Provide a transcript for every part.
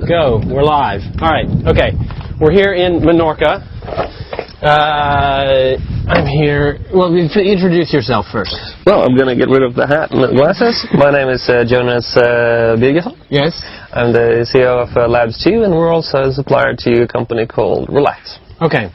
Go. We're live. All right. Okay. We're here in Menorca. I'm here. Well, introduce yourself first. Well, I'm going to get rid of the hat and the glasses. My name is Jonas Birgersson. Yes. I'm the CEO of Labs 2, and we're also a supplier to a company called Relax. Okay.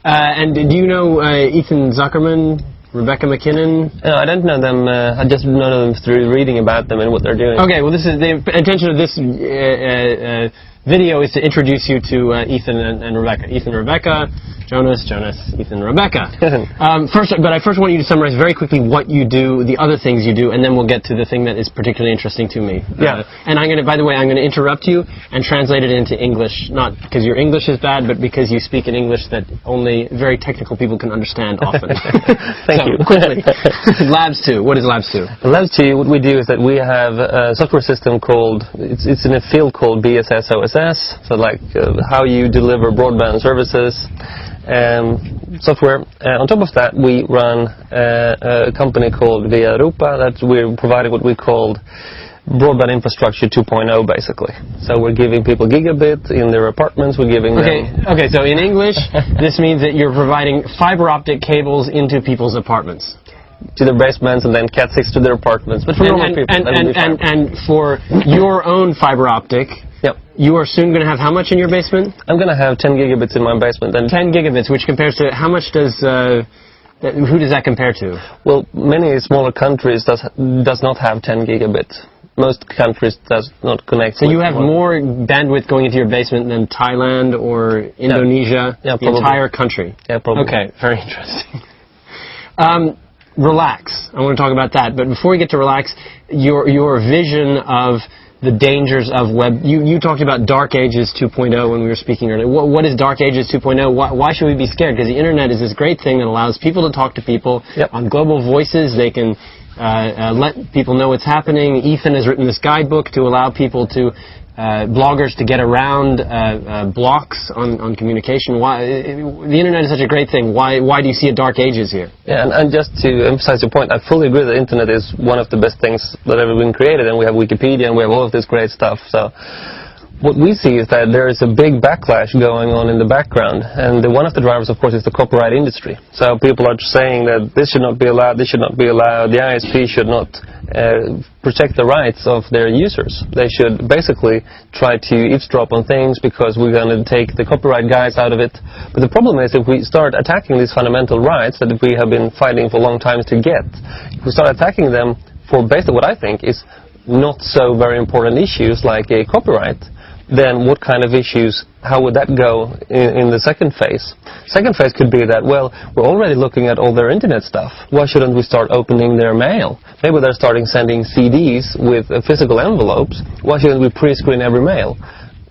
And do you know Ethan Zuckerman, Rebecca McKinnon? No, I don't know them. I just know them through reading about them and what they're doing. Okay. Well, this is the intention of this video is to introduce you to Ethan and Rebecca. Ethan, Rebecca, Jonas, Ethan, Rebecca. First I want you to summarize very quickly what you do, the other things you do, and then we'll get to the thing that is particularly interesting to me. Yeah. And by the way, I'm going to interrupt you and translate it into English, not because your English is bad, but because you speak an English that only very technical people can understand often. Thank you. Quickly. Labs 2. What is Labs 2? Labs 2, what we do is that we have a software system called, it's in a field called BSS OSS, so like how you deliver broadband services. Software. On top of that, we run a company called Via Europa that we're providing what we called broadband infrastructure 2.0, basically. So we're giving people gigabit in their apartments. We're giving them. Okay. So in English, this means that you're providing fiber optic cables into people's apartments. To their basements and then Cat 6 to their apartments. But for normal people, and for your own fiber optic. Yep. You are soon going to have how much in your basement? I'm going to have 10 gigabits in my basement. And 10 gigabits, which compares to how much does who does that compare to? Well, many smaller countries does not have 10 gigabits. Most countries does not connect. So you have more bandwidth going into your basement than Thailand or Indonesia, the entire country. Yeah, probably. Okay, very interesting. Relax. I want to talk about that, but before we get to Relax, your vision of the dangers of web. You talked about Dark Ages 2.0 when we were speaking earlier. What is Dark Ages 2.0? Why should we be scared? Because the internet is this great thing that allows people to talk to people on global voices. They can let people know what's happening. Ethan has written this guidebook to allow people to bloggers to get around blocks on communication. Why the internet is such a great thing? Why do you see a Dark Ages here? Yeah, and just to emphasize your point, I fully agree that the internet is one of the best things that ever been created, and we have Wikipedia and we have all of this great stuff. So what we see is that there is a big backlash going on in the background, and one of the drivers, of course, is the copyright industry. So people are saying that this should not be allowed, this should not be allowed, the ISP should not protect the rights of their users. They should basically try to eavesdrop on things because we're going to take the copyright guys out of it. But the problem is if we start attacking these fundamental rights that we have been fighting for a long time to get, if we start attacking them for basically what I think is not so very important issues like a copyright, then what kind of issues, how would that go in the second phase? Second phase could be that, well, we're already looking at all their internet stuff. Why shouldn't we start opening their mail? Maybe they're starting sending CDs with physical envelopes. Why shouldn't we pre-screen every mail?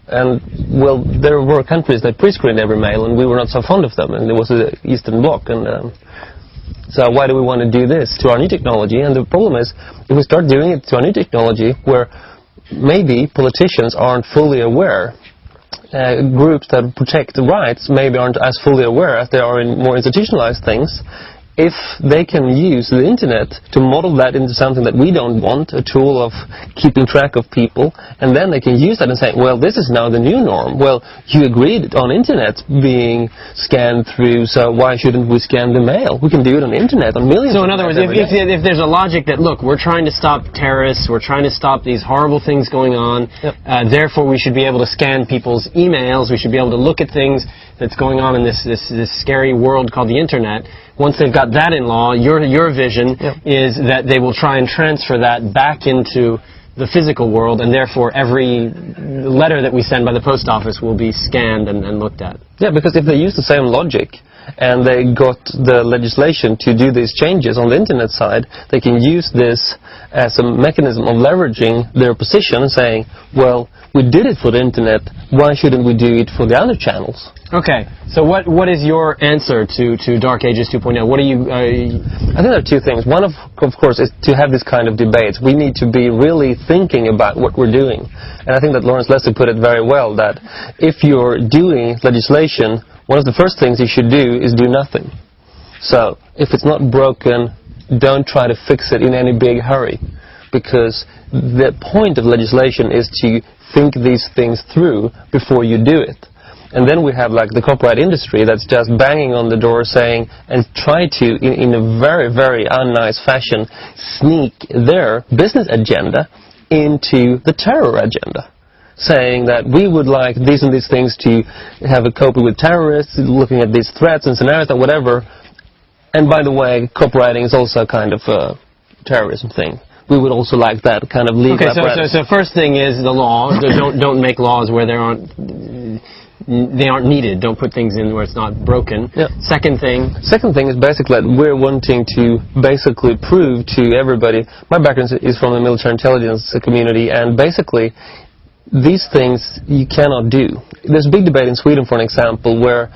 And, well, there were countries that pre-screened every mail, and we were not so fond of them, and there was the Eastern Bloc. And so why do we want to do this to our new technology? And the problem is, if we start doing it to our new technology, where maybe politicians aren't fully aware. Groups that protect the rights maybe aren't as fully aware as they are in more institutionalized things. If they can use the internet to model that into something that we don't want, a tool of keeping track of people, and then they can use that and say, well, this is now the new norm. Well, you agreed on internet being scanned through, so why shouldn't we scan the mail? We can do it on the internet, on millions. So in other words, if there's a logic that, look, we're trying to stop terrorists, we're trying to stop these horrible things going on, therefore we should be able to scan people's emails, we should be able to look at things that's going on in this scary world called the internet. Once they've got that in law, your vision is that they will try and transfer that back into the physical world, and therefore every letter that we send by the post office will be scanned and looked at. Yeah, because if they use the same logic, and they got the legislation to do these changes on the internet side, they can use this as a mechanism of leveraging their position and saying, well, we did it for the internet, why shouldn't we do it for the other channels? Okay, so what is your answer to Dark Ages 2.0? What are you... I think there are two things. One, of course, is to have this kind of debates. We need to be really thinking about what we're doing. And I think that Lawrence Lessig put it very well, that if you're doing legislation, one of the first things you should do is do nothing. So, if it's not broken, don't try to fix it in any big hurry. because the point of legislation is to think these things through before you do it. And then we have like the copyright industry that's just banging on the door saying, and try to, in a very, very unnice fashion, sneak their business agenda into the terror agenda. Saying that we would like these and these things to have a coping with terrorists, looking at these threats and scenarios and whatever. And by the way, copywriting is also kind of a terrorism thing. We would also like that kind of legal apparatus. So first thing is the law. Don't make laws where they aren't needed. Don't put things in where it's not broken. Yeah. Second thing is basically that we're wanting to basically prove to everybody. My background is from the military intelligence community, and basically these things you cannot do. There's a big debate in Sweden, for an example, where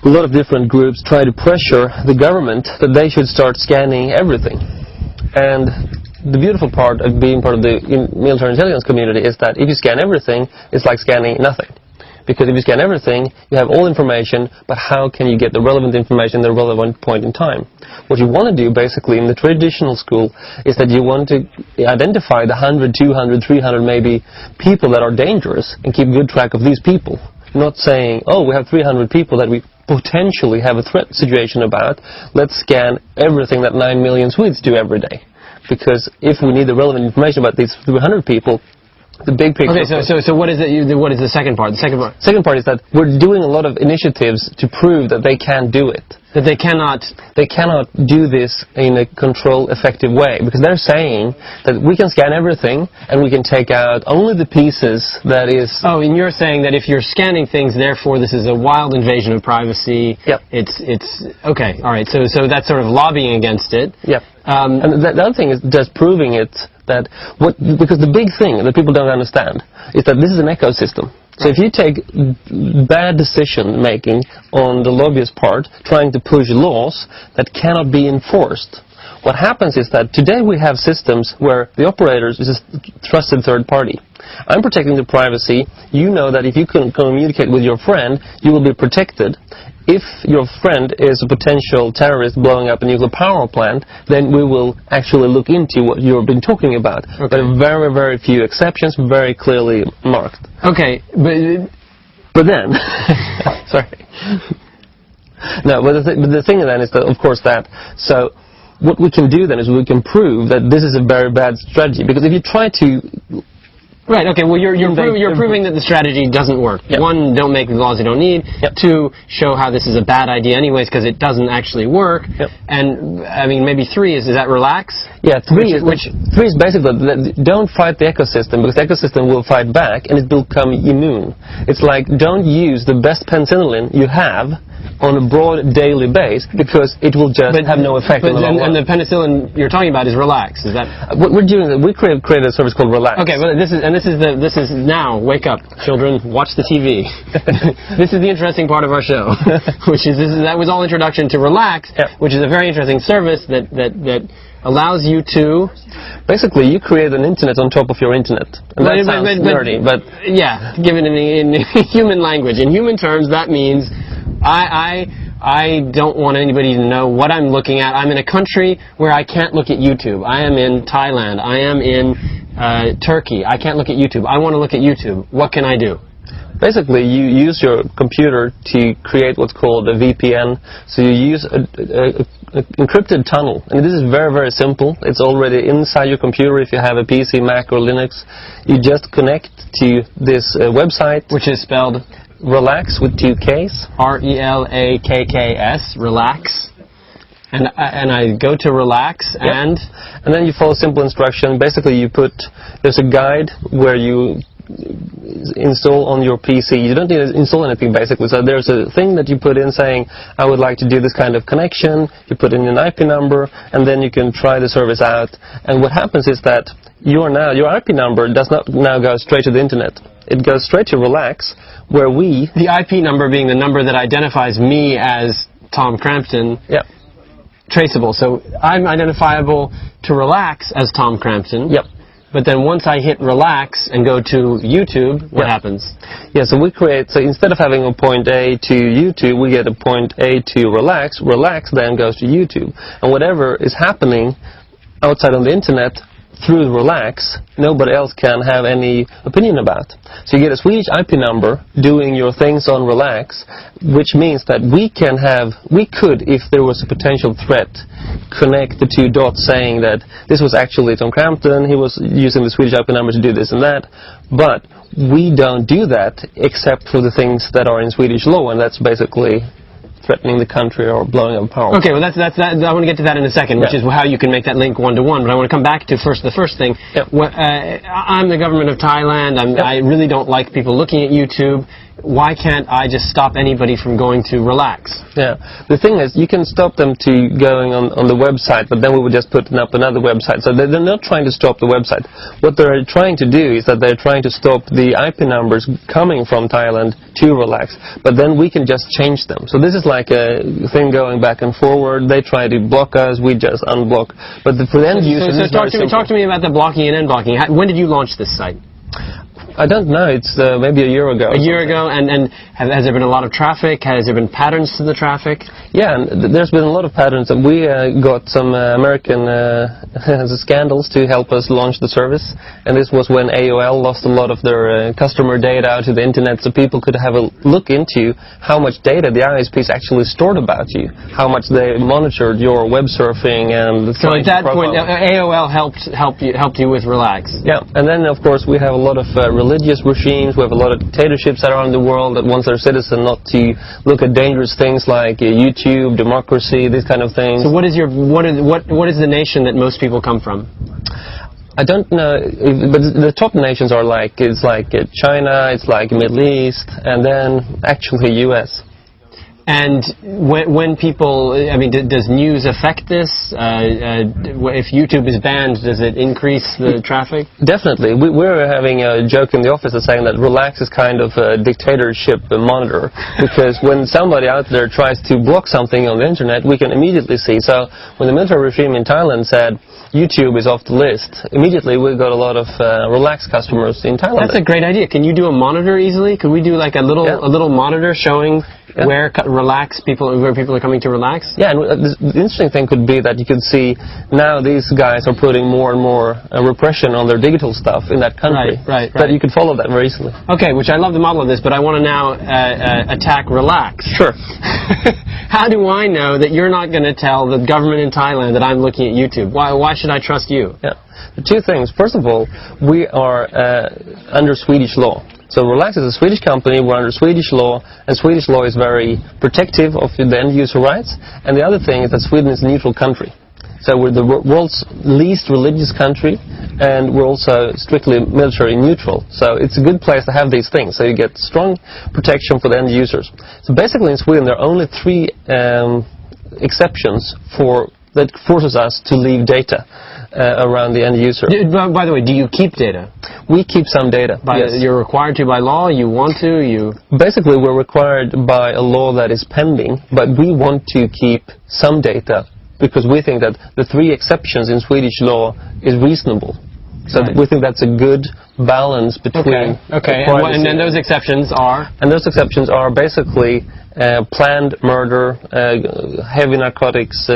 a lot of different groups try to pressure the government that they should start scanning everything. And the beautiful part of being part of the military intelligence community is that if you scan everything, it's like scanning nothing. Because if you scan everything, you have all information, but how can you get the relevant information at the relevant point in time? What you want to do, basically, in the traditional school, is that you want to identify the 100, 200, 300, maybe, people that are dangerous, and keep good track of these people. Not saying, oh, we have 300 people that we potentially have a threat situation about, let's scan everything that 9 million Swedes do every day. Because if we need the relevant information about these 300 people, the big picture. Okay, so what is it? What is the second part? The second part is that we're doing a lot of initiatives to prove that they can do it. That they cannot do this in a control-effective way, because they're saying that we can scan everything and we can take out only the pieces that is. Oh, and you're saying that if you're scanning things, therefore this is a wild invasion of privacy. Yep. It's okay. All right. So that's sort of lobbying against it. Yep. And the other thing is just proving it that because the big thing that people don't understand is that this is an ecosystem. So if you take bad decision-making on the lobbyist part, trying to push laws that cannot be enforced, what happens is that today we have systems where the operator is a trusted third party. I'm protecting the privacy. You know that if you can communicate with your friend, you will be protected. If your friend is a potential terrorist blowing up a nuclear power plant, then we will actually look into what you've been talking about. Okay. There are very, very few exceptions, very clearly marked. Okay, but then, sorry. No, but the thing then is that, of course, so what we can do then is we can prove that this is a very bad strategy, because if you try to. Right, okay, well, you're proving that the strategy doesn't work. Yep. One, don't make the laws you don't need. Yep. Two, show how this is a bad idea anyways because it doesn't actually work. Yep. And, I mean, maybe three is that relax? Yeah, three is basically, don't fight the ecosystem, because the ecosystem will fight back and it will become immune. It's like, don't use the best penicillin you have on a broad daily base, because it will just have no effect on the long run. And the penicillin you're talking about is Relax, is that? What we're doing, we created a service called Relax. Okay, well, this is now, wake up, children, watch the TV. This is the interesting part of our show, which is, that was all introduction to Relax, yep. Which is a very interesting service that allows you to... Basically, you create an internet on top of your internet. And that sounds nerdy, but... Yeah, given in human language. In human terms, that means I don't want anybody to know what I'm looking at. I'm in a country where I can't look at YouTube. I am in Thailand. I am in Turkey. I can't look at YouTube. I want to look at YouTube. What can I do? Basically, you use your computer to create what's called a VPN. So you use an encrypted tunnel. And this is very, very simple. It's already inside your computer if you have a PC, Mac, or Linux. You just connect to this website. Which is spelled? Relax with 2 Ks. RELAKKS, Relax. And I go to Relax, yep. And then you follow simple instruction. Basically, there's a guide where you install on your PC. You don't need to install anything, basically. So there's a thing that you put in saying, I would like to do this kind of connection. You put in an IP number, and then you can try the service out. And what happens is that your IP number does not now go straight to the internet. It goes straight to Relax, where the IP number being the number that identifies me as Tom Crampton. Yep. Traceable. So I'm identifiable to Relax as Tom Crampton. Yep. But then once I hit Relax and go to YouTube, what happens? Yeah, so instead of having a point A to YouTube, we get a point A to Relax. Relax then goes to YouTube. And whatever is happening outside on the internet through Relax, nobody else can have any opinion about. So you get a Swedish IP number doing your things on Relax, which means that we could, if there was a potential threat, connect the two dots saying that this was actually Tom Crampton, he was using the Swedish IP number to do this and that, but we don't do that except for the things that are in Swedish law, and that's basically threatening the country or blowing up power. Okay, well, that's I want to get to that in a second, which is how you can make that link one-to-one. But I want to come back to the first thing. Yep. I'm the government of Thailand. I really don't like people looking at YouTube. Why can't I just stop anybody from going to Relax? Yeah, the thing is, you can stop them to going on the website, but then we would just put up another website. So they're not trying to stop the website. What they're trying to do is that they're trying to stop the IP numbers coming from Thailand to Relax, but then we can just change them. So this is like a thing going back and forward. They try to block us, we just unblock. But for the end user, so talk to me about the blocking and unblocking. When did you launch this site? I don't know. It's maybe a year ago. A year ago, and has there been a lot of traffic? Has there been patterns to the traffic? Yeah, and there's been a lot of patterns. And we got some American scandals to help us launch the service. And this was when AOL lost a lot of their customer data out to the internet, so people could have a look into how much data the ISPs actually stored about you, how much they monitored your web surfing and. So at that point, AOL helped you with Relax. Yeah, and then of course we have a lot of religious regimes. We have a lot of dictatorships around the world that want their citizens not to look at dangerous things like YouTube, democracy, these kind of things. So what is the nation that most people come from? I don't know, but the top nations are it's like China, it's like Middle East, and then actually US. And when people, I mean, does news affect this? If YouTube is banned, does it increase the traffic? Definitely. We're having a joke in the office of saying that Relax is kind of a dictatorship monitor, because when somebody out there tries to block something on the internet, we can immediately see. So when the military regime in Thailand said YouTube is off the list, immediately we got a lot of Relax customers in Thailand. That's a great idea. Can you do a monitor easily? Could we do like a little monitor showing where people are coming to Relax? Yeah, and the interesting thing could be that you could see now these guys are putting more and more repression on their digital stuff in that country. Right. That you could follow that very easily. Okay, which I love the model of this, but I want to now attack Relax. Sure. How do I know that you're not going to tell the government in Thailand that I'm looking at YouTube? Why should I trust you? Yeah. The two things. First of all, we are under Swedish law. So Relax is a Swedish company, we're under Swedish law, and Swedish law is very protective of the end user rights. And the other thing is that Sweden is a neutral country. So we're the world's least religious country, and we're also strictly military neutral. So it's a good place to have these things. So you get strong protection for the end users. So basically in Sweden there are only 3 exceptions that forces us to leave data around the end user. By the way, do you keep data? We keep some data. Yes. You're required to by law? You want to? Basically, we're required by a law that is pending, but we want to keep some data because we think that the 3 exceptions in Swedish law is reasonable. So we think that's a good balance between privacy. And then those exceptions are? And those exceptions are basically planned murder, heavy narcotics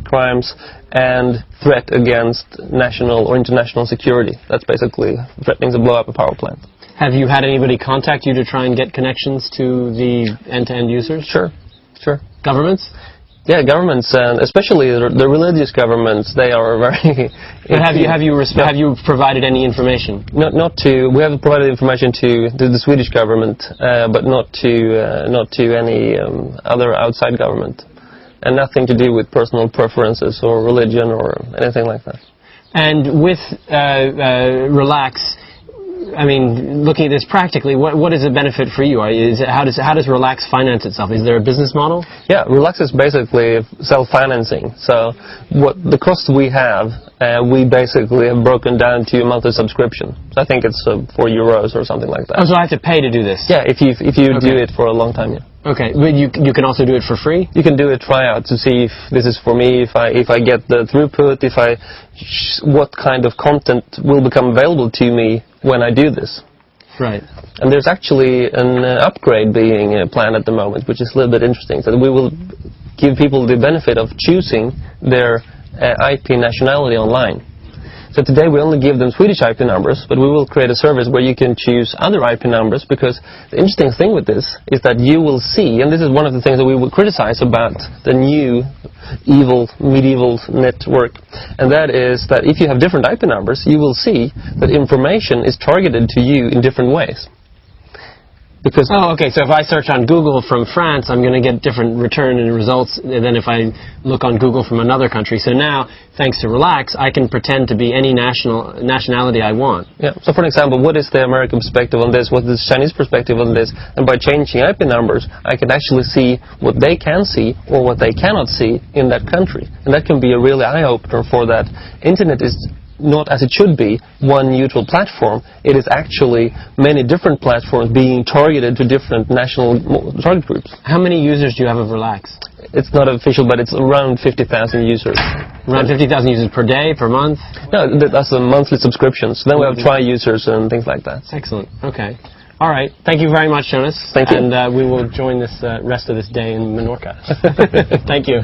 crimes, and threat against national or international security. That's basically threatening to blow up a power plant. Have you had anybody contact you to try and get connections to the end-to-end users? Sure. Governments? Yeah, governments, and especially the religious governments, they are very. But have you provided any information? We have provided information to the Swedish government, but not to any other outside government, and nothing to do with personal preferences or religion or anything like that. And with Relax, I mean, looking at this practically, what is the benefit for you? How does Relax finance itself? Is there a business model? Yeah, Relax is basically self-financing. So what the costs we have, we basically have broken down to a monthly subscription. So I think it's €4 or something like that. Oh, so I have to pay to do this? Yeah, if you do it for a long time, yeah. Okay, but you can also do it for free? You can do a tryout to see if this is for me, if I get the throughput, what kind of content will become available to me when I do this. Right. And there's actually an upgrade being planned at the moment, which is a little bit interesting. So we will give people the benefit of choosing their IP nationality online. So today we only give them Swedish IP numbers, but we will create a service where you can choose other IP numbers, because the interesting thing with this is that you will see, and this is one of the things that we will criticize about the new medieval network, and that is that if you have different IP numbers, you will see that information is targeted to you in different ways. Because okay. So if I search on Google from France, I'm going to get different return and results than if I look on Google from another country. So now, thanks to Relax, I can pretend to be any nationality I want. Yeah. So for example, what is the American perspective on this? What is the Chinese perspective on this? And by changing IP numbers, I can actually see what they can see or what they cannot see in that country. And that can be a really eye-opener for that. Internet is not, as it should be, one neutral platform. It is actually many different platforms being targeted to different national target groups. How many users do you have of Relax? It's not official, but it's around 50,000 users. Around 50,000 users per day, per month? No, that's a monthly subscriptions. Then we have trial users and things like that. Excellent. Okay. All right. Thank you very much, Jonas. Thank you. And we will join this rest of this day in Menorca. Thank you.